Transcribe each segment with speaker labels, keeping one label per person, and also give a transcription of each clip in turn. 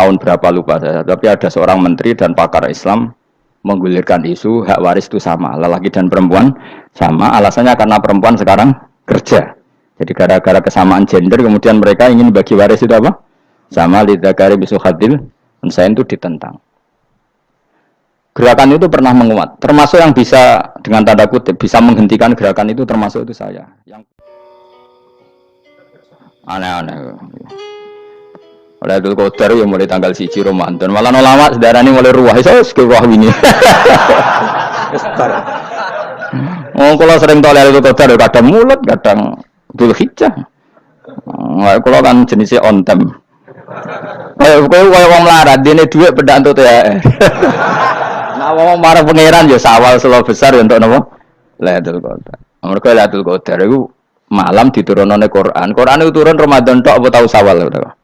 Speaker 1: tahun berapa lupa saya, tapi ada seorang menteri dan pakar Islam menggulirkan isu hak waris itu sama, lelaki dan perempuan sama, alasannya karena perempuan sekarang kerja. Jadi gara-gara kesamaan gender kemudian mereka ingin bagi waris itu apa? Sama lidzakari bisul hadil, saya itu ditentang. Gerakan itu pernah menguat, termasuk yang bisa dengan tanda kutip bisa menghentikan gerakan itu termasuk itu saya. Yang aneh-aneh. Oleh Abdul Qadar yang mulai tanggal 1 Ramadan, malah ulama sedarane mulai ruwah, iso ruwah wingi. Oh, kalau sering toleh Abdul Qadar kadang mulut, kadang Dzulhijjah. Kalau kan jenisnya on time. Kayak wong melarat, dene dhuwit pendak entuk THR. Nah, wong marah pangeran ya sawal selo besar ya untuk napa? Lailatul Qadar. Mergo Lailatul Qadar iku malam diturunane Quran. Quran itu turun Ramadan tok apa tau Sawal ta?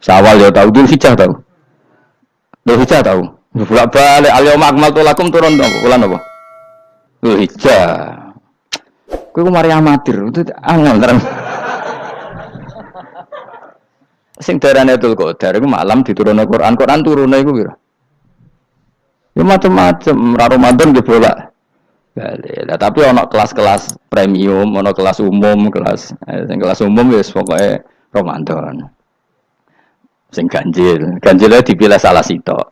Speaker 1: Sawal ya tahu, Dzulhijjah tahu. Dzulhijjah tahu. Bolak-balik al-yauma akmaltu lakum turun to bulan apa? Dzulhijjah. Kuwi mari amatir, itu angel terus. Sing darane Lailatul Qadar iku malam diturunne Quran. Quran turune iku piro? Ya macam-macam, Ramadan nggih bolak. Lah tapi ana kelas-kelas premium, ana kelas umum, sing kelas umum wis pokoke Ramadan. Sing ganjile dipilih salah sitok.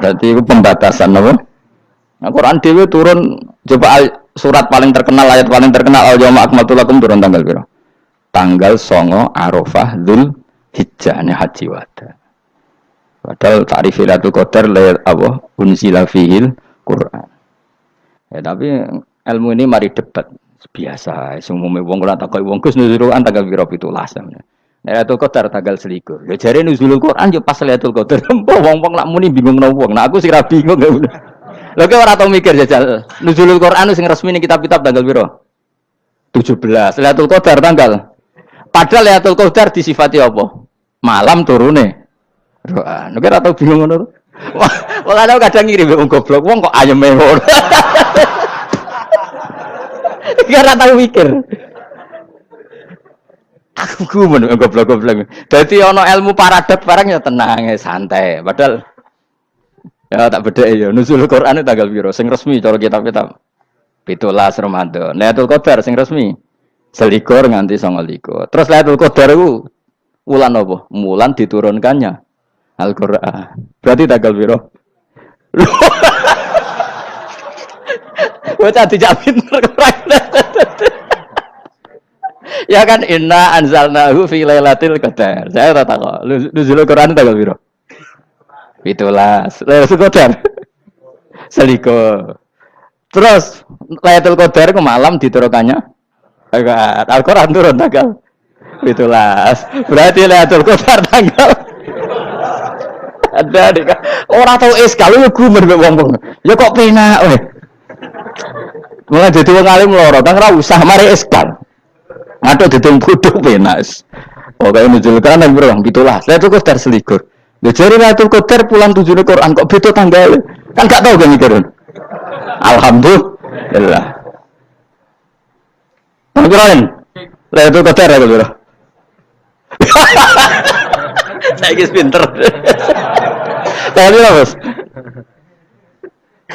Speaker 1: Berarti itu pembatasan apa? Nah, Quran dhewe turun coba surat paling terkenal, ayat paling terkenal al-yauma akmaltu lakum turun tanggal piro? Tanggal 9 Arafah Dzulhijjah haji wada. Padahal ta'rif Lailatul Qadar apa unzila fihil Quran. Ya tapi ilmu ini mari debat biasa. Semua wong ora takok wong Gus nuzul Quran tanggal piro 17. Lailatul Qadar tanggal 21. Ya jare nuzulul Quran yo pas Lailatul Qadar. Wong-wong lak muni bingung nang wong. Nah aku sing ra bingung. Lha kok ora tau mikir jajal. Nuzulul Quran sing resmi ning kitab-kitab tanggal piro? 17. Lailatul Qadar tanggal. Padahal Lailatul Qadar disifati apa? Malam turune. Quran. Nek ora tau bingung ngono. Wong ana kadang ngirim wong goblok, wong kok ayeme ngono. Ya ora tau mikir. Aku men goblok-goblok. Dadi ana ilmu paradoks barang ya tenang, ya santai. Padahal ya tak bedhek ya nuzul Quran tanggal piro sing resmi cara kitab-kitab. 17 Ramadan. Lailatul Qadar sing resmi 21 nganti 29. Terus Lailatul Qadar iku wulan apa? Wulan diturunkannya Al-Qur'an. Berarti tanggal piro? Bocah dijak pinter kurang. Ya kan inna anzalnahu fi lailatul qadar. Saya tak tahu. Nuzul Quran tanggal piro? 17. Lailatul Qadar. Seliko. Terus Lailatul Qadar ke malam diturunkannya Al-Quran turun tanggal 17. Berarti Lailatul Qadar tanggal ada dik. Ora tau kalau yo gumer mek wong-wong. Ya kok penak weh. Mulai dadi wong alim loro, kan ora usah mari eskal. Ngatuk dadi bodho penak. Pokoke nuzul Quran nang piro? 17. Lailatul Qadar selikur. Lha jare Lailatul Qadar pulang tujuane Quran kok beda tanggal. Kan gak tau kan mikir. Alhamdulillah. Ngirain. Lailatul Qadar ya lho. Saiki pinter. Tapi lah bos.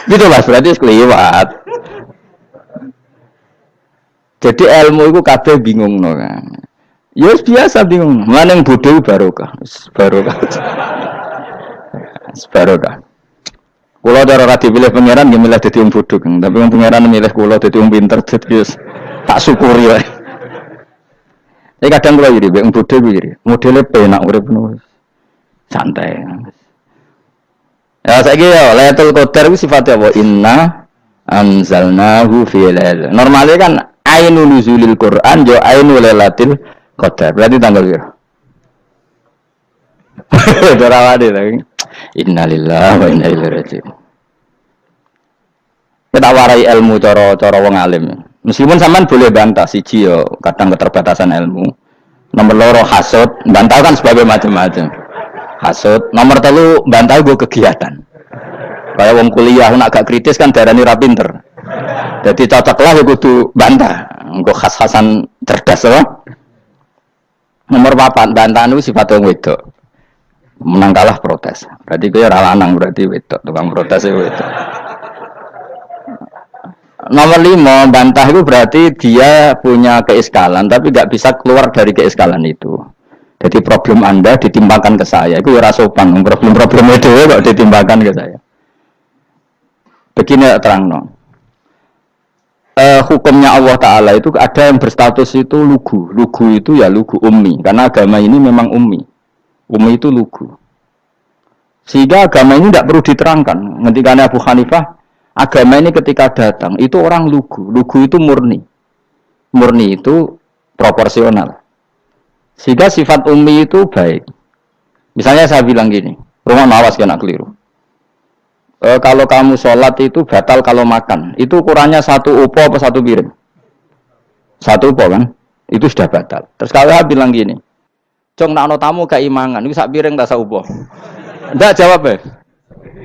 Speaker 1: Gitu mas, berarti sekeliwat. Jadi ilmu itu kabeh bingung no kan. Ya biasa bingung. Mana yang bodoh barokah. Barokah. Kalau cara rati pilih pangeran, dia milih jadi orang bodoh. Tapi orang pangeran milih kalau jadi orang pinter, jadi tak syukuri ya. Tapi kadang kalau jadi orang bodoh jadi modelnya penak urip penuh. Santai. Ya saya kira Lailatul Qadar itu sifatnya apa? Inna anzalnahu fi lailatul. Normalnya kan ainul nuzulil Quran jo ainul lailatul qadar. Berarti tanggal berapa? Dorawade lagi. Innalillahi wa inna ilaihi raji'un. Kita warai ilmu cara wong alim. Meskipun sampean boleh bantah siji yo kadang keterbatasan ilmu. Nomor loro hasud, bantah kan sebagai macam-macam. Hasud, nomor 3 bantah gue kegiatan. Kayak wong kuliah nak gak kritis kan darani ra pinter. Jadi cocoklah ya kudu bantah. Engko khas-khasan cerdas apa? Nomor 4 bantahan itu sifat wong wedok. Menang kalah protes. Berarti gue ora lanang berarti wedok tukang protes itu wedok. Nomor 5, bantah itu berarti dia punya keiskalan tapi nggak bisa keluar dari keiskalan itu. Jadi problem Anda ditimbangkan ke saya, itu ora sopan. Problem-problem itu kok ditimbangkan ke saya. Begini terang no. Hukumnya Allah Ta'ala itu ada yang berstatus itu lugu. Lugu itu ya lugu ummi. Karena agama ini memang ummi. Ummi itu lugu. Sehingga agama ini tidak perlu diterangkan. Ketika Abu Hanifah, agama ini ketika datang, itu orang lugu. Lugu itu murni. Murni itu proporsional. Sehingga sifat ummi itu baik. Misalnya saya bilang gini, rumah mawas kena keliru. Kalau kamu sholat itu batal kalau makan. Itu ukurannya 1 upo apa 1 piring? 1 upo kan? Itu sudah batal. Terus kalau saya bilang gini, Cong nak ono tamu keimangan, itu 1 piring tak 1 upo. Enggak jawab ya?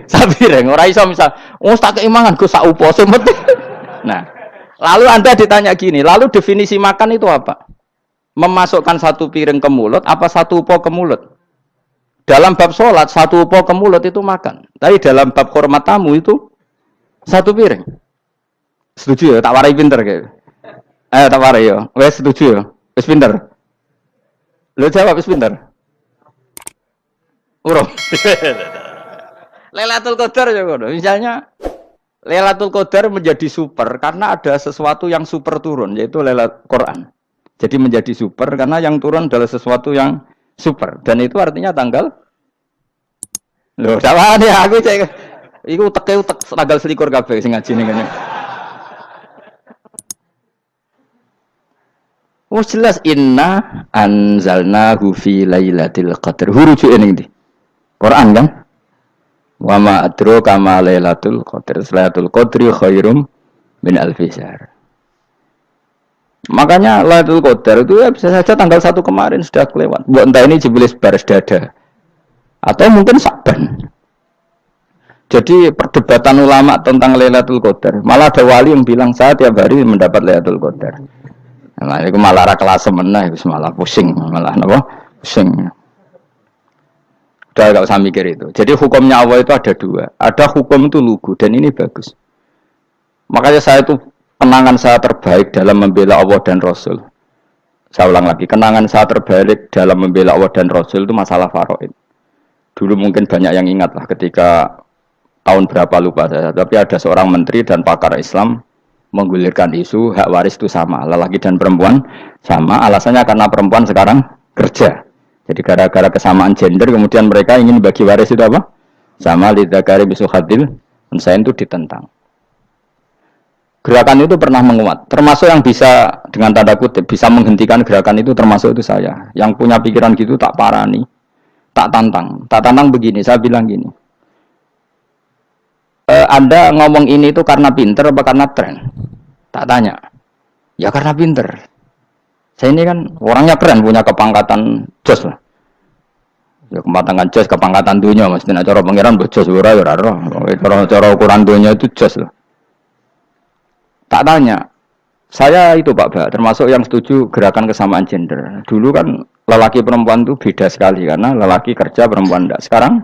Speaker 1: 1 piring. Orang iso misal, tak keimangan, gue 1 upo. Nah, lalu Anda ditanya gini, lalu definisi makan itu apa? Memasukkan 1 piring ke mulut, apa 1 upo ke mulut? Dalam bab sholat, 1 upo ke mulut itu makan. Tapi dalam bab hormat tamu itu 1 piring. Setuju ya? Tak warai pinter kayak. Tak warai ya. Wes setuju ya? Wes pinter. Lo jawab wes pinter. Urung. Lailatul Qadar ya kono. Misalnya Lailatul Qadar menjadi super karena ada sesuatu yang super turun, yaitu Lailatul Quran. Jadi menjadi super karena yang turun adalah sesuatu yang super, dan itu artinya tanggal. Loh, sama nih aku cek. Iku utek tanggal 21 kabeh sing ngaji ning kene. Wes jelas inna anzalnahu fi lailatul qadar. Hurujuk ning ndi? Quran kan? Wa ma adraka ma lailatul qadar. Lailatul qadri khairum min alfi syahr. Makanya Lailatul Qadar itu ya bisa saja tanggal 1 kemarin sudah kelewat. Buat entah ini Jibril baris dada. Atau mungkin Saban. Jadi perdebatan ulama tentang Lailatul Qadar. Malah ada wali yang bilang saya tiap hari mendapat Lailatul Qadar. Nah, itu malah kelas meneh, itu malah pusing, malah apa? Pusing. Udah enggak usah mikir itu. Jadi hukumnya Allah itu ada 2. Ada hukum itu lugu dan ini bagus. Makanya saya itu kenangan saya terbaik dalam membela Allah dan Rasul. Saya ulang lagi, kenangan saya terbaik dalam membela Allah dan Rasul itu masalah faraid. Dulu mungkin banyak yang ingat lah ketika tahun berapa lupa saya, tapi ada seorang menteri dan pakar Islam menggulirkan isu hak waris itu sama, lelaki dan perempuan sama, alasannya karena perempuan sekarang kerja. Jadi gara-gara kesamaan gender kemudian mereka ingin bagi waris itu apa? Sama lidzakari bisuhadil, saya itu ditentang. Gerakan itu pernah menguat, termasuk yang bisa dengan tanda kutip bisa menghentikan gerakan itu termasuk itu saya. Yang punya pikiran gitu tak parani, tak tantang begini. Saya bilang gini, Anda ngomong ini itu karena pinter apa karena tren? Tak tanya, ya karena pinter. Saya ini kan orangnya keren, punya kepangkatan jos lah. Ya kepangkatan jos, kepangkatan dunia, maksudnya cara pangeran bejos ora ya ora. Cara ukuran dunia itu jos lah. Tak tanya, saya itu Pak, termasuk yang setuju gerakan kesamaan gender. Dulu kan lelaki perempuan itu beda sekali karena lelaki kerja perempuan tidak. Sekarang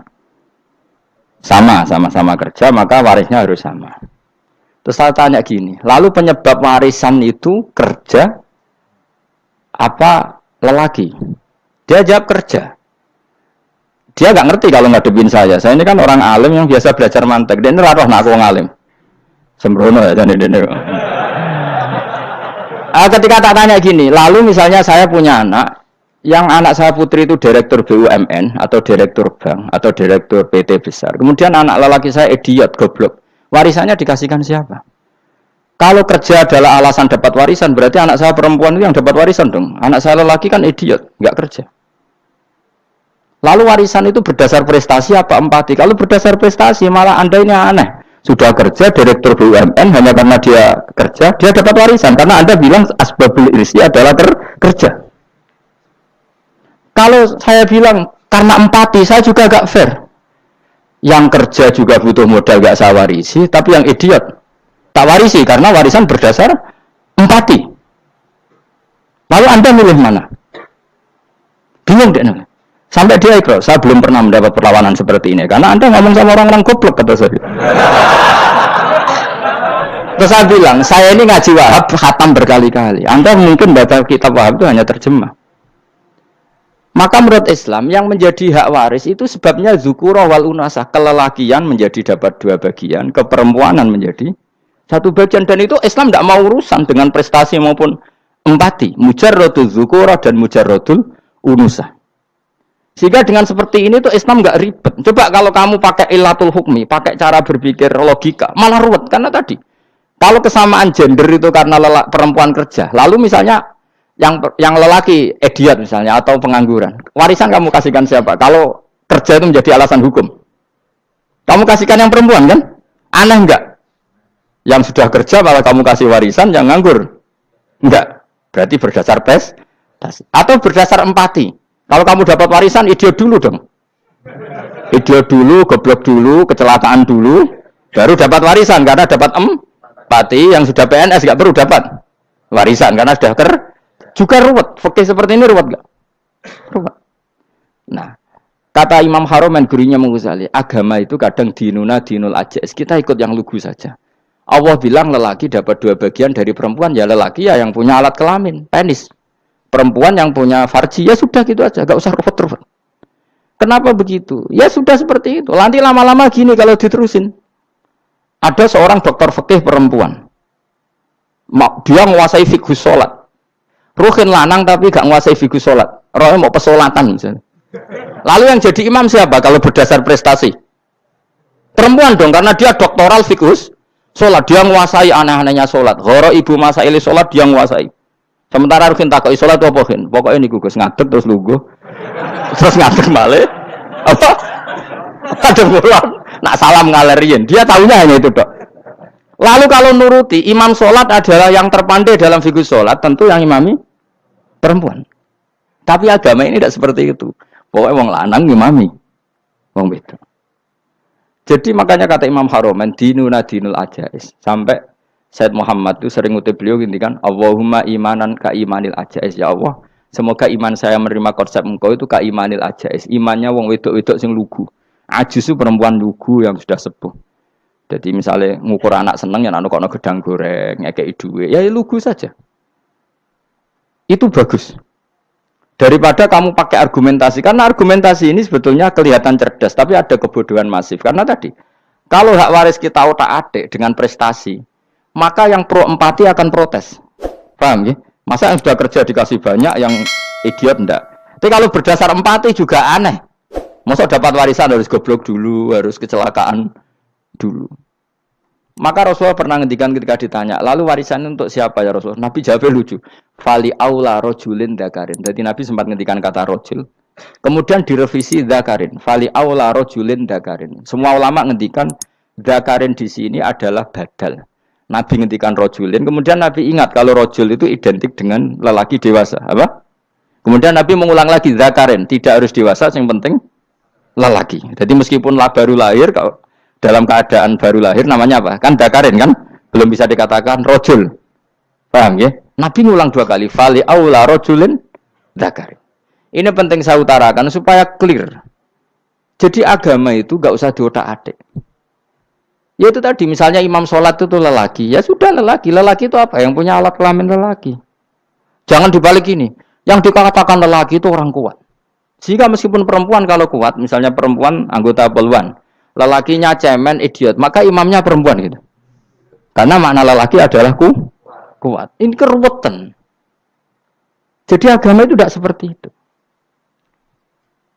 Speaker 1: sama-sama kerja maka warisnya harus sama. Terus saya tanya gini, lalu penyebab warisan itu kerja apa lelaki? Dia jawab kerja. Dia nggak ngerti kalau ngadepin saya. Saya ini kan orang alim yang biasa belajar mantek. Dia ini rarah nak aku ngalim. Sembrono ya jadi ini. Ketika tak tanya gini, lalu misalnya saya punya anak, yang anak saya putri itu direktur BUMN atau direktur bank atau direktur PT besar. Kemudian anak lelaki saya idiot, goblok. Warisannya dikasihkan siapa? Kalau kerja adalah alasan dapat warisan, berarti anak saya perempuan itu yang dapat warisan dong. Anak saya lelaki kan idiot, nggak kerja. Lalu warisan itu berdasar prestasi apa empati? Kalau berdasar prestasi malah Anda ini aneh. Sudah kerja direktur BUMN hanya karena dia kerja, dia dapat warisan karena Anda bilang asbabul irsi adalah kerja. Kalau saya bilang karena empati, saya juga agak fair. Yang kerja juga butuh modal gak saya warisi, tapi yang idiot tak warisi karena warisan berdasar empati. Lalu Anda milih mana? Bingung deh. Sampai dia ikut, saya belum pernah mendapat perlawanan seperti ini. Karena Anda ngomong sama orang-orang goblok, kata saya. Terus saya bilang, saya ini ngaji Wahab, khatam berkali-kali. Anda mungkin baca kitab Wahab itu hanya terjemah. Maka menurut Islam, yang menjadi hak waris itu sebabnya zukurah wal unasah. Kelelakian menjadi dapat 2 bagian, keperempuanan menjadi 1 bagian. Dan itu Islam tidak mau urusan dengan prestasi maupun empati. Mujarrodul zukurah dan mujarrodul unusah. Sehingga dengan seperti ini tuh Islam nggak ribet. Coba kalau kamu pakai ilatul hukmi, pakai cara berpikir logika, malah ruwet. Karena tadi, kalau kesamaan gender itu karena perempuan kerja, lalu misalnya yang lelaki idiot misalnya atau pengangguran, warisan kamu kasihkan siapa? Kalau kerja itu menjadi alasan hukum, kamu kasihkan yang perempuan kan? Aneh enggak? Yang sudah kerja malah kamu kasih warisan yang nganggur? Enggak. Berarti berdasar prestasi atau berdasar empati. Kalau kamu dapat warisan, idiot dulu dong. Idiot dulu, goblok dulu, kecelakaan dulu, baru dapat warisan karena dapat empati. Yang sudah PNS nggak perlu dapat warisan karena sudah juga ruwet. Fikih seperti ini ruwet nggak? Ruwet. Nah, kata Imam Haromen gurunya Ghazali, agama itu kadang dinuna dinul ajais. Kita ikut yang lugu saja. Allah bilang lelaki dapat 2 bagian dari perempuan, ya lelaki ya yang punya alat kelamin, penis. Perempuan yang punya farji, ya sudah gitu aja, gak usah ruwet-ruwet. Kenapa begitu? Ya sudah seperti itu. Nanti lama-lama gini kalau diterusin. Ada seorang dokter fikih perempuan. Dia menguasai fikih sholat. Ruhin lanang tapi gak menguasai fikih sholat. Rohnya mau pesolatan misalnya. Lalu yang jadi imam siapa kalau berdasar prestasi? Perempuan dong, karena dia doktoral fikih sholat. Dia menguasai aneh-anehnya sholat. Goro ibu masaili sholat dia menguasai. Sementara Rukin takoi sholat apa Rukin? Pokoknya ini Gus ngadeg terus lugu, terus ngadeg balik. Apa? Ada bulan. Nak salam ngalerin. Dia tahunya hanya itu dok. Lalu kalau nuruti imam sholat adalah yang terpandai dalam fikih sholat, tentu yang imami perempuan. Tapi agama ini tidak seperti itu. Pokoknya wong lanang imami, wong beda. Jadi makanya kata Imam Haromen dinuna dinul ajais sampai Said Muhammad itu sering ngutip beliau gini kan, Allahumma imanan ka imanil ajais, ya Allah. Semoga iman saya menerima konsep engkau itu ka imanil ajais. Imannya wong wedok-wedok sing lugu. Ajis itu perempuan lugu yang sudah sepuh. Jadi misalnya ngukur anak seneng ya anak kono gedang goreng, ngekei duwe, ya lugu saja. Itu bagus. Daripada kamu pakai argumentasi, karena argumentasi ini sebetulnya kelihatan cerdas, tapi ada kebodohan masif. Karena tadi, kalau hak waris kita otak-atik dengan prestasi, maka yang pro empati akan protes. Paham ya? Masa yang sudah kerja dikasih banyak, yang idiot enggak? Tapi kalau berdasar empati juga aneh. Masa dapat warisan harus goblok dulu, harus kecelakaan dulu. Maka Rasulullah pernah ngendikan ketika ditanya, lalu warisan untuk siapa ya Rasulullah? Nabi jawabnya lucu. Fali aula rojulin dzakarin. Jadi Nabi sempat ngendikan kata rojul. Kemudian direvisi dzakarin. Fali aula rojulin dzakarin. Semua ulama ngendikan dzakarin di sini adalah badal. Nabi ngendikan rojulin, kemudian Nabi ingat kalau rojul itu identik dengan lelaki dewasa, apa? Kemudian Nabi mengulang lagi zakarin, tidak harus dewasa, yang penting lelaki. Jadi meskipun baru lahir, kalau dalam keadaan baru lahir namanya apa? Kan zakarin kan, belum bisa dikatakan rojul. Paham ya? Nabi ngulang 2 kali, fali aula rojulin zakarin. Ini penting saya utarakan supaya clear. Jadi agama itu gak usah diotak-atik. Ya itu tadi, misalnya imam sholat itu lelaki, ya sudah lelaki. Lelaki itu apa? Yang punya alat kelamin lelaki. Jangan dibalik ini. Yang dikatakan lelaki itu orang kuat. Jika meskipun perempuan kalau kuat, misalnya perempuan anggota poluan, lelakinya cemen, idiot, maka imamnya perempuan gitu. Karena makna lelaki adalah kuat. Ini keruwetan. Jadi agama itu tidak seperti itu.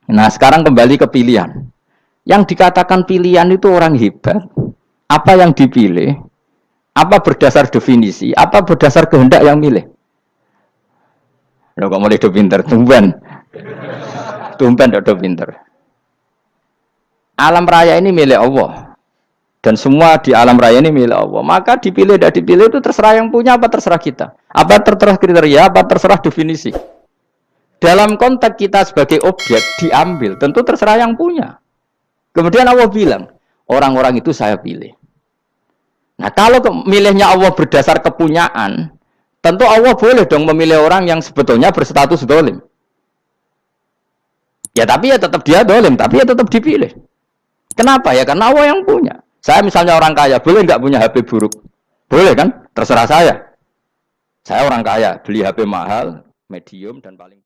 Speaker 1: Nah sekarang kembali ke pilihan. Yang dikatakan pilihan itu orang hebat. Apa yang dipilih, apa berdasar definisi, apa berdasar kehendak yang milih. Loh kok mulai do pinter, tumben do pinter. Alam raya ini milik Allah. Dan semua di alam raya ini milik Allah. Maka dipilih dan dipilih itu terserah yang punya apa terserah kita. Apa terserah kriteria, apa terserah definisi. Dalam konteks kita sebagai objek diambil, tentu terserah yang punya. Kemudian Allah bilang, orang-orang itu saya pilih. Nah kalau milihnya Allah berdasar kepunyaan, tentu Allah boleh dong memilih orang yang sebetulnya berstatus dolim. Ya tapi ya tetap dia dolim, tapi ya tetap dipilih. Kenapa ya? Karena Allah yang punya. Saya misalnya orang kaya, boleh nggak punya HP buruk? Boleh kan? Terserah saya. Saya orang kaya, beli HP mahal, medium dan paling